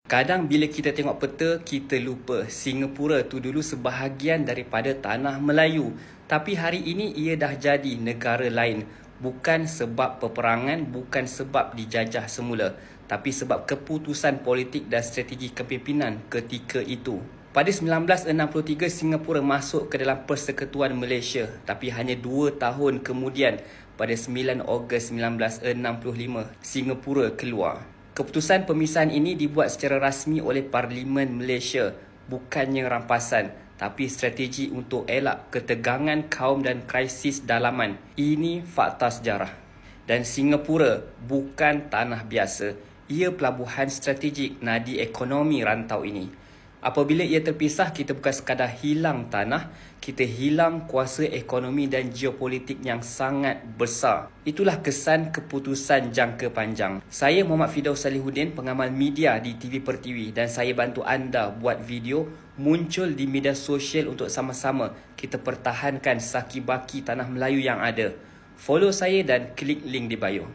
Kadang bila kita tengok peta, kita lupa Singapura tu dulu sebahagian daripada tanah Melayu. Tapi hari ini ia dah jadi negara lain. Bukan sebab peperangan, bukan sebab dijajah semula, tapi sebab keputusan politik dan strategi kepimpinan ketika itu. Pada 1963, Singapura masuk ke dalam Persekutuan Malaysia. Tapi hanya 2 tahun kemudian, pada 9 Ogos 1965, Singapura keluar. Keputusan pemisahan ini dibuat secara rasmi oleh Parlimen Malaysia, bukannya rampasan, tapi strategi untuk elak ketegangan kaum dan krisis dalaman. Ini fakta sejarah. Dan Singapura bukan tanah biasa, ia pelabuhan strategik nadi ekonomi rantau ini. Apabila ia terpisah, kita bukan sekadar hilang tanah, kita hilang kuasa ekonomi dan geopolitik yang sangat besar. Itulah kesan keputusan jangka panjang. Saya Muhammad Firdaus Salihuddin, pengamal media di TV Pertiwi, dan saya bantu anda buat video muncul di media sosial untuk sama-sama kita pertahankan saki baki tanah Melayu yang ada. Follow saya dan klik link di bio.